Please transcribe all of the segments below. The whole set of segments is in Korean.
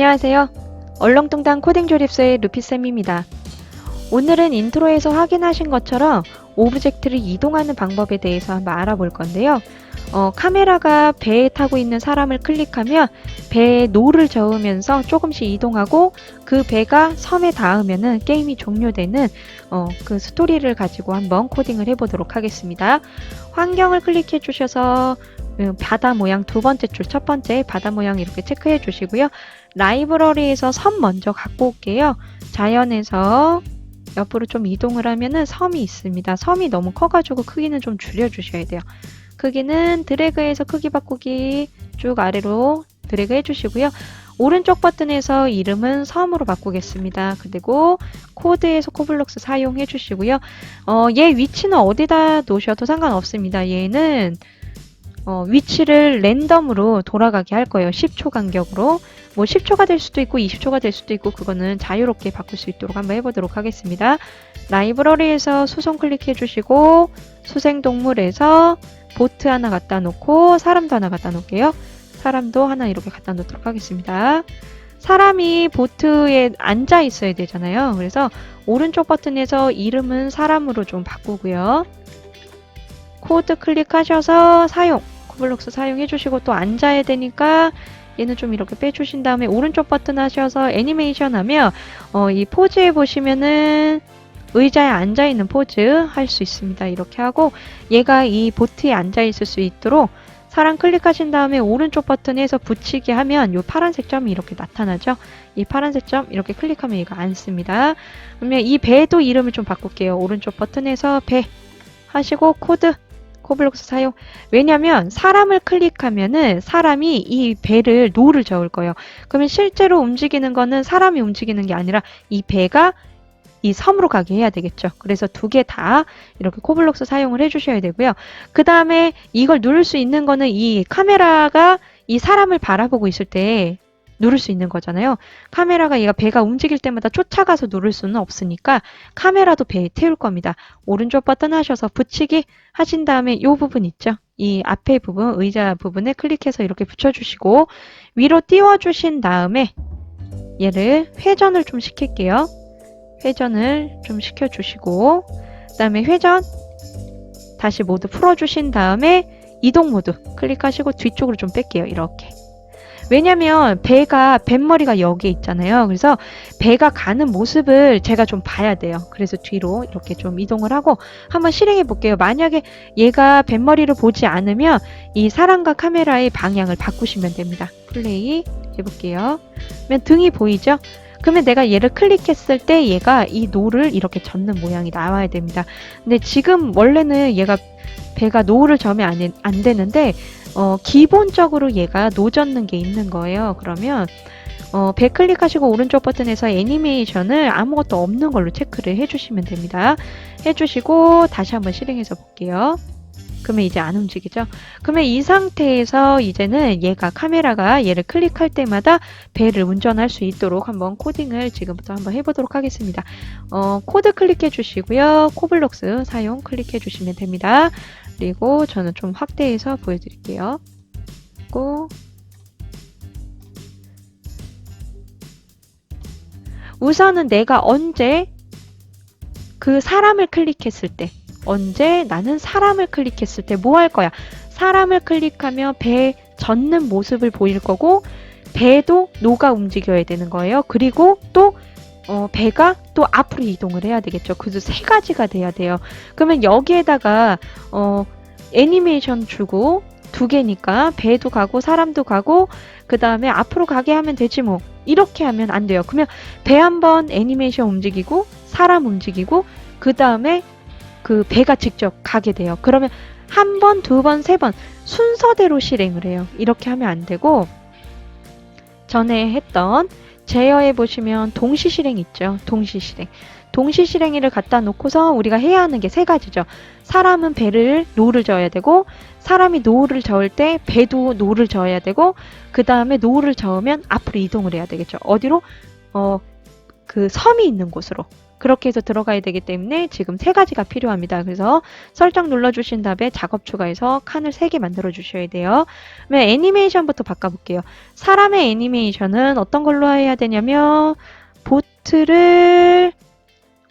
안녕하세요. 얼렁뚱땅 코딩 조립소의 루피쌤입니다. 오늘은 인트로에서 확인하신 것처럼 오브젝트를 이동하는 방법에 대해서 한번 알아볼 건데요. 카메라가 배에 타고 있는 사람을 클릭하면 배에 노를 저으면서 조금씩 이동하고 그 배가 섬에 닿으면은 게임이 종료되는 그 스토리를 가지고 한번 코딩을 해보도록 하겠습니다. 환경을 클릭해 주셔서 바다 모양 두 번째 줄 첫 번째 바다 모양 이렇게 체크해 주시고요. 라이브러리에서 섬 먼저 갖고 올게요. 자연에서 옆으로 좀 이동을 하면은 섬이 있습니다. 섬이 너무 커가지고 크기는 좀 줄여주셔야 돼요. 크기는 드래그해서 크기 바꾸기 쭉 아래로 드래그 해주시고요. 오른쪽 버튼에서 이름은 섬으로 바꾸겠습니다. 그리고 코드에서 코블록스 사용해 주시고요. 얘 위치는 어디다 놓으셔도 상관없습니다. 얘는 위치를 랜덤으로 돌아가게 할 거예요. 10초 간격으로. 뭐 10초가 될 수도 있고 20초가 될 수도 있고 그거는 자유롭게 바꿀 수 있도록 한번 해보도록 하겠습니다. 라이브러리에서 수송 클릭해 주시고 수생동물에서 보트 하나 갖다 놓고 사람도 하나 갖다 놓을게요. 사람도 하나 이렇게 갖다 놓도록 하겠습니다. 사람이 보트에 앉아 있어야 되잖아요. 그래서 오른쪽 버튼에서 이름은 사람으로 좀 바꾸고요. 코드 클릭하셔서 사용, 코블록스 사용해 주시고 또 앉아야 되니까 얘는 좀 이렇게 빼주신 다음에 오른쪽 버튼 하셔서 애니메이션 하면 이 포즈에 보시면은 의자에 앉아있는 포즈 할 수 있습니다. 이렇게 하고 얘가 이 보트에 앉아있을 수 있도록 사람 클릭하신 다음에 오른쪽 버튼에서 붙이기 하면 이 파란색 점이 이렇게 나타나죠. 이 파란색 점 이렇게 클릭하면 얘가 앉습니다. 그러면 이 배도 이름을 좀 바꿀게요. 오른쪽 버튼에서 배 하시고 코드 코블록스 사용. 왜냐면 사람을 클릭하면은 사람이 이 배를 노를 저을 거예요. 그러면 실제로 움직이는 거는 사람이 움직이는 게 아니라 이 배가 이 섬으로 가게 해야 되겠죠. 그래서 두 개 다 이렇게 코블록스 사용을 해주셔야 되고요. 그 다음에 이걸 누를 수 있는 거는 이 카메라가 이 사람을 바라보고 있을 때 누를 수 있는 거잖아요. 카메라가 얘가 배가 움직일 때마다 쫓아가서 누를 수는 없으니까 카메라도 배에 태울 겁니다. 오른쪽 버튼 하셔서 붙이기 하신 다음에 이 부분 있죠. 이 앞에 부분, 의자 부분에 클릭해서 이렇게 붙여주시고 위로 띄워주신 다음에 얘를 회전을 좀 시킬게요. 회전을 좀 시켜주시고 그 다음에 회전 다시 모두 풀어주신 다음에 이동 모드 클릭하시고 뒤쪽으로 좀 뺄게요. 이렇게. 왜냐면 배가 뱃머리가 여기에 있잖아요. 그래서 배가 가는 모습을 제가 좀 봐야 돼요. 그래서 뒤로 이렇게 좀 이동을 하고 한번 실행해 볼게요. 만약에 얘가 뱃머리를 보지 않으면 이 사람과 카메라의 방향을 바꾸시면 됩니다. 플레이 해볼게요. 그러면 등이 보이죠? 그러면 내가 얘를 클릭했을 때 얘가 이 노를 이렇게 젓는 모양이 나와야 됩니다. 근데 지금 원래는 얘가 배가 노를 저으면 안 되는데 기본적으로 얘가 노 젓는 게 있는 거예요. 그러면 배 클릭하시고 오른쪽 버튼에서 애니메이션을 아무것도 없는 걸로 체크를 해주시면 됩니다. 해주시고 다시 한번 실행해서 볼게요. 그러면 이제 안 움직이죠? 그러면 이 상태에서 이제는 얘가 카메라가 얘를 클릭할 때마다 배를 운전할 수 있도록 한번 코딩을 지금부터 한번 해보도록 하겠습니다. 코드 클릭해 주시고요. 코블록스 사용 클릭해 주시면 됩니다. 그리고 저는 좀 확대해서 보여드릴게요. 우선은 내가 언제 그 사람을 클릭했을 때 언제 나는 사람을 클릭했을 때 뭐 할 거야? 사람을 클릭하면 배 젓는 모습을 보일 거고 배도 노가 움직여야 되는 거예요. 그리고 또 배가 또 앞으로 이동을 해야 되겠죠. 그래서 세 가지가 돼야 돼요. 그러면 여기에다가 애니메이션 주고 두 개니까 배도 가고 사람도 가고 그 다음에 앞으로 가게 하면 되지 뭐. 이렇게 하면 안 돼요. 그러면 배 한번 애니메이션 움직이고 사람 움직이고 그 다음에 그 배가 직접 가게 돼요. 그러면 한 번, 두 번, 세 번 순서대로 실행을 해요. 이렇게 하면 안 되고 전에 했던 제어에 보시면 동시 실행 있죠. 동시 실행. 동시 실행을 갖다 놓고서 우리가 해야 하는 게 세 가지죠. 사람은 배를 노를 저어야 되고 사람이 노를 저을 때 배도 노를 저어야 되고 그 다음에 노를 저으면 앞으로 이동을 해야 되겠죠. 어디로? 그 섬이 있는 곳으로. 그렇게 해서 들어가야 되기 때문에 지금 3가지가 필요합니다. 그래서 설정 눌러주신 다음에 작업 추가해서 칸을 3개 만들어 주셔야 돼요. 그러면 애니메이션부터 바꿔볼게요. 사람의 애니메이션은 어떤 걸로 해야 되냐면 보트를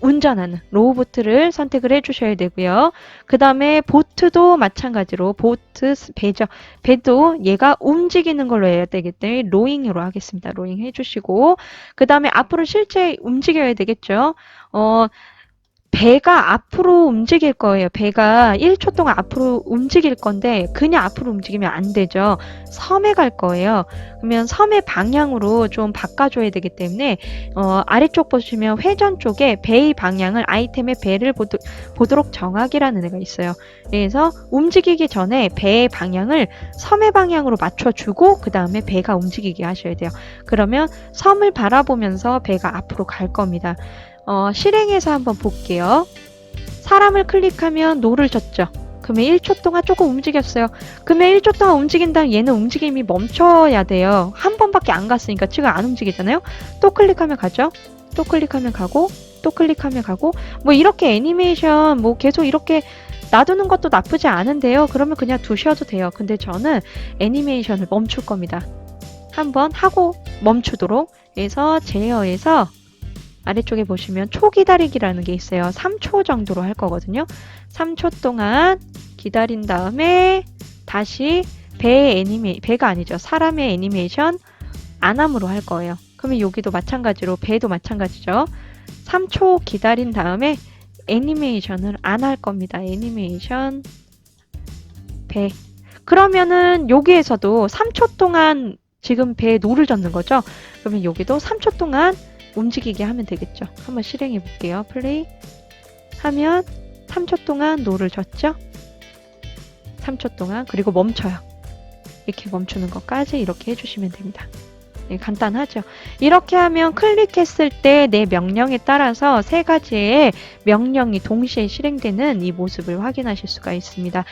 운전하는 로보트를 선택을 해주셔야 되고요. 그 다음에 보트도 마찬가지로 보트 배죠. 배도 얘가 움직이는 걸로 해야 되기 때문에 로잉으로 하겠습니다. 로잉 해주시고 그 다음에 앞으로 실제 움직여야 되겠죠. 배가 앞으로 움직일 거예요. 배가 1초 동안 앞으로 움직일 건데 그냥 앞으로 움직이면 안 되죠. 섬에 갈 거예요. 그러면 섬의 방향으로 좀 바꿔줘야 되기 때문에 아래쪽 보시면 회전 쪽에 배의 방향을 아이템의 배를 보도록 정하기라는 애가 있어요. 그래서 움직이기 전에 배의 방향을 섬의 방향으로 맞춰주고 그 다음에 배가 움직이게 하셔야 돼요. 그러면 섬을 바라보면서 배가 앞으로 갈 겁니다. 실행해서 한번 볼게요. 사람을 클릭하면 노를 졌죠. 그러면 1초 동안 조금 움직였어요. 그러면 1초 동안 움직인 다음 얘는 움직임이 멈춰야 돼요. 한 번밖에 안 갔으니까 지금 안 움직이잖아요. 또 클릭하면 가죠. 또 클릭하면 가고 또 클릭하면 가고 뭐 이렇게 애니메이션 뭐 계속 이렇게 놔두는 것도 나쁘지 않은데요. 그러면 그냥 두셔도 돼요. 근데 저는 애니메이션을 멈출 겁니다. 한번 하고 멈추도록 해서 제어해서 아래쪽에 보시면 초기다리기라는 게 있어요. 3초 정도로 할 거거든요. 3초 동안 기다린 다음에 다시 배가 아니죠. 사람의 애니메이션 안함으로 할 거예요. 그러면 여기도 마찬가지로 배도 마찬가지죠. 3초 기다린 다음에 애니메이션을 안 할 겁니다. 애니메이션 배. 그러면은 여기에서도 3초 동안 지금 배에 노를 젓는 거죠. 그러면 여기도 3초 동안 움직이게 하면 되겠죠. 한번 실행해 볼게요. 플레이 하면 3초 동안 노를 줬죠. 3초 동안 그리고 멈춰요. 이렇게 멈추는 것까지 이렇게 해주시면 됩니다. 네, 간단하죠. 이렇게 하면 클릭했을 때 내 명령에 따라서 3가지의 명령이 동시에 실행되는 이 모습을 확인하실 수가 있습니다.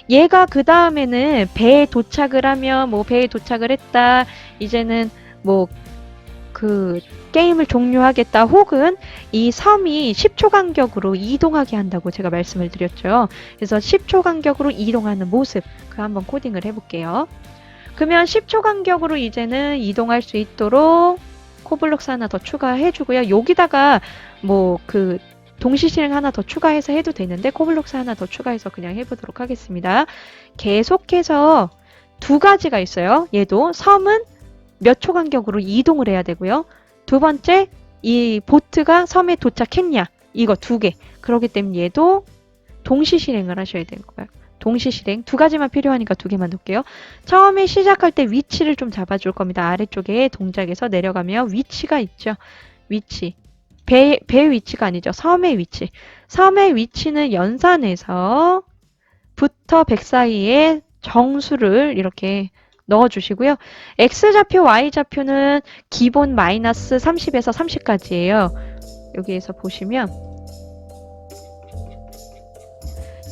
얘가 그 다음에는 배에 도착을 하면 뭐 배에 도착을 했다. 이제는 뭐 그 게임을 종료하겠다 혹은 이 섬이 10초 간격으로 이동하게 한다고 제가 말씀을 드렸죠. 그래서 10초 간격으로 이동하는 모습 그 한번 코딩을 해볼게요. 그러면 10초 간격으로 이제는 이동할 수 있도록 코블록스 하나 더 추가해주고요. 여기다가 뭐 그 동시 실행 하나 더 추가해서 해도 되는데 코블록스 하나 더 추가해서 그냥 해보도록 하겠습니다. 계속해서 2가지가 있어요. 얘도 섬은 몇 초 간격으로 이동을 해야 되고요. 2번째, 이 보트가 섬에 도착했냐. 이거 2개. 그렇기 때문에 얘도 동시 실행을 하셔야 되는 거예요. 동시 실행. 2가지만 필요하니까 2개만 놓을게요. 처음에 시작할 때 위치를 좀 잡아줄 겁니다. 아래쪽에 동작에서 내려가면 위치가 있죠. 위치. 배 위치가 아니죠. 섬의 위치. 섬의 위치는 연산에서 부터 100 사이에 정수를 이렇게 넣어주시고요. X좌표, Y좌표는 기본 마이너스 30에서 30까지예요. 여기에서 보시면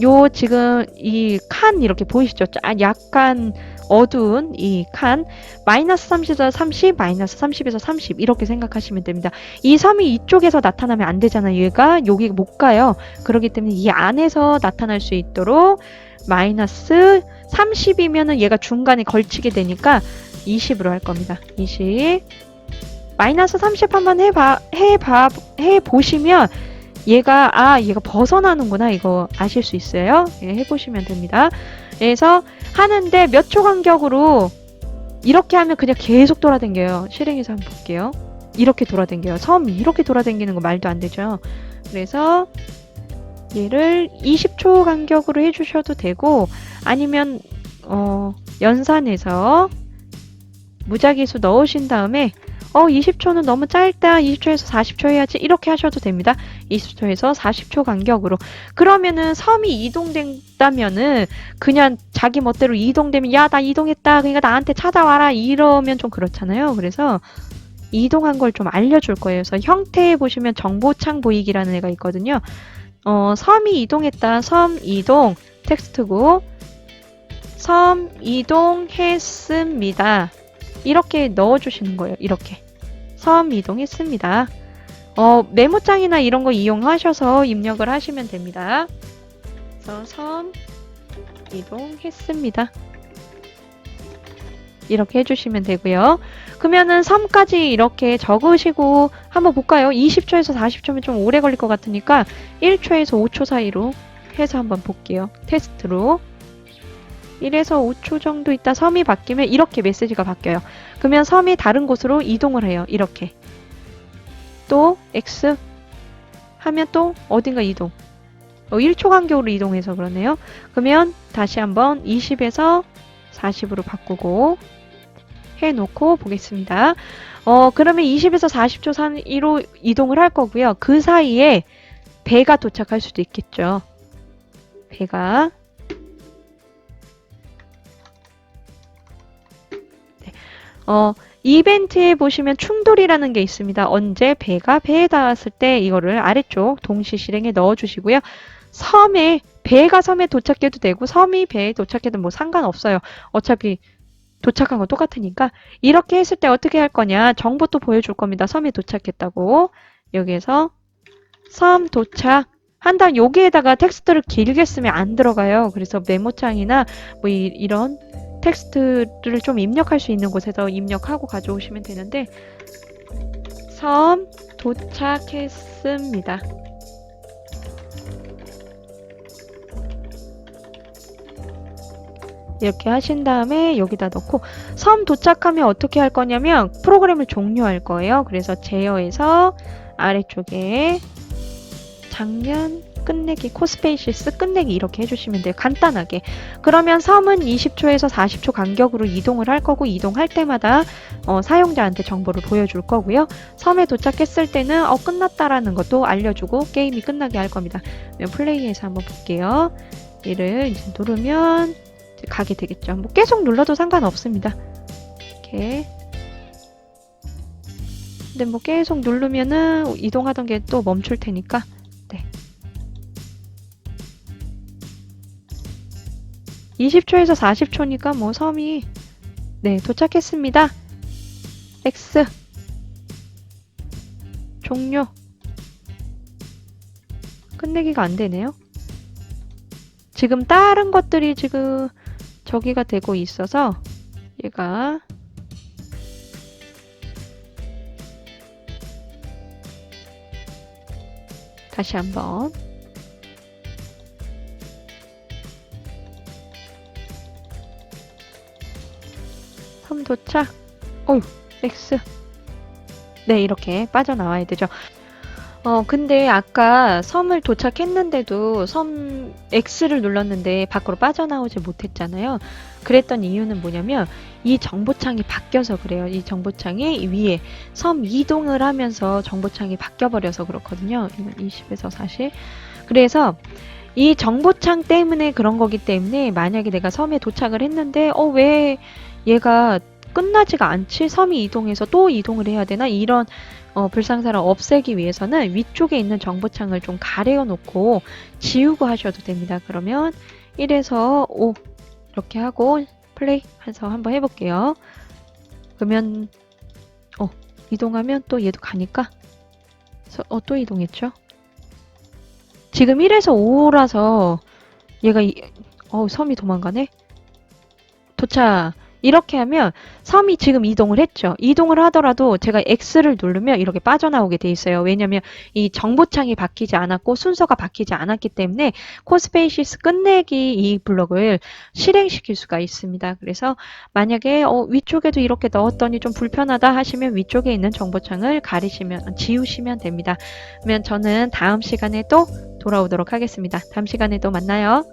요 지금 이 칸 이렇게 보이시죠? 약간 어두운 이 칸 마이너스 30에서 30, 마이너스 30에서 30 이렇게 생각하시면 됩니다. 이 섬이 이쪽에서 나타나면 안 되잖아요. 얘가 여기 못 가요. 그렇기 때문에 이 안에서 나타날 수 있도록 마이너스 30이면은 얘가 중간에 걸치게 되니까 20으로 할 겁니다. 20 마이너스 30 한번 해보시면 얘가 벗어나는구나 이거 아실 수 있어요. 예, 해보시면 됩니다. 그래서 하는데 몇 초 간격으로 이렇게 하면 그냥 계속 돌아다녀요. 실행해서 한번 볼게요. 이렇게 돌아다녀요. 섬이 이렇게 돌아다니는 거 말도 안 되죠. 그래서 얘를 20초 간격으로 해주셔도 되고 아니면 연산해서 무작위수 넣으신 다음에 20초는 너무 짧다. 20초에서 40초 해야지. 이렇게 하셔도 됩니다. 20초에서 40초 간격으로. 그러면은 섬이 이동된다면은 그냥 자기 멋대로 이동되면 야, 나 이동했다. 그러니까 나한테 찾아와라. 이러면 좀 그렇잖아요. 그래서 이동한 걸 좀 알려줄 거예요. 그래서 형태에 보시면 정보창 보이기라는 애가 있거든요. 섬이 이동했다. 섬 이동 텍스트고 섬 이동했습니다. 이렇게 넣어주시는 거예요. 이렇게 섬 이동했습니다. 메모장이나 이런 거 이용하셔서 입력을 하시면 됩니다. 그래서 섬 이동했습니다. 이렇게 해주시면 되고요. 그러면은 섬까지 이렇게 적으시고 한번 볼까요? 20초에서 40초면 좀 오래 걸릴 것 같으니까 1초에서 5초 사이로 해서 한번 볼게요. 테스트로. 1에서 5초 정도 있다 섬이 바뀌면 이렇게 메시지가 바뀌어요. 그러면 섬이 다른 곳으로 이동을 해요. 이렇게. 또 X 하면 또 어딘가 이동. 1초 간격으로 이동해서 그러네요. 그러면 다시 한번 20에서 40으로 바꾸고 해놓고 보겠습니다. 그러면 20에서 40초 사이로 이동을 할 거고요. 그 사이에 배가 도착할 수도 있겠죠. 배가. 네. 이벤트에 보시면 충돌이라는 게 있습니다. 언제 배가 배에 닿았을 때 이거를 아래쪽 동시 실행에 넣어주시고요. 배가 섬에 도착해도 되고 섬이 배에 도착해도 뭐 상관없어요. 어차피 도착한 건 똑같으니까 이렇게 했을 때 어떻게 할 거냐 정보 또 보여줄 겁니다. 섬에 도착했다고. 여기에서 섬 도착 한 다음 여기에다가 텍스트를 길게 쓰면 안 들어가요. 그래서 메모장이나 뭐 이런 텍스트를 좀 입력할 수 있는 곳에서 입력하고 가져오시면 되는데 섬 도착했습니다. 이렇게 하신 다음에 여기다 넣고 섬 도착하면 어떻게 할 거냐면 프로그램을 종료할 거예요. 그래서 제어에서 아래쪽에 장면 끝내기 코스페이시스 끝내기 이렇게 해주시면 돼요. 간단하게. 그러면 섬은 20초에서 40초 간격으로 이동을 할 거고 이동할 때마다 사용자한테 정보를 보여줄 거고요. 섬에 도착했을 때는 끝났다라는 것도 알려주고 게임이 끝나게 할 겁니다. 플레이해서 한번 볼게요. 얘를 이제 누르면 가게 되겠죠. 뭐 계속 눌러도 상관없습니다. 이렇게. 근데 뭐 계속 누르면은 이동하던 게 또 멈출 테니까. 네. 20초에서 40초니까 뭐 섬이 네, 도착했습니다. X 종료. 끝내기가 안 되네요. 지금 다른 것들이 지금 저기가 되고 있어서 얘가 다시 한번 섬 도착. X. 네, 이렇게 빠져나와야 되죠. 근데 아까 섬을 도착했는데도 섬 X를 눌렀는데 밖으로 빠져나오지 못했잖아요. 그랬던 이유는 뭐냐면 이 정보창이 바뀌어서 그래요. 이 정보창이 위에 섬 이동을 하면서 정보창이 바뀌어버려서 그렇거든요. 20에서 40. 그래서 이 정보창 때문에 그런 거기 때문에 만약에 내가 섬에 도착을 했는데 왜 얘가 끝나지가 않지? 섬이 이동해서 또 이동을 해야 되나? 이런 불상사를 없애기 위해서는 위쪽에 있는 정보창을 좀 가려 놓고 지우고 하셔도 됩니다. 그러면 1에서 5 이렇게 하고 플레이 해서 한번 해볼게요. 그러면 이동하면 또 얘도 가니까 또 이동했죠. 지금 1에서 5라서 얘가 섬이 도망가네. 도착. 이렇게 하면 섬이 지금 이동을 했죠. 이동을 하더라도 제가 X를 누르면 이렇게 빠져나오게 돼 있어요. 왜냐면 이 정보창이 바뀌지 않았고 순서가 바뀌지 않았기 때문에 코스페이시스 끝내기 이 블럭을 실행시킬 수가 있습니다. 그래서 만약에 위쪽에도 이렇게 넣었더니 좀 불편하다 하시면 위쪽에 있는 정보창을 지우시면 됩니다. 그러면 저는 다음 시간에 또 돌아오도록 하겠습니다. 다음 시간에 또 만나요.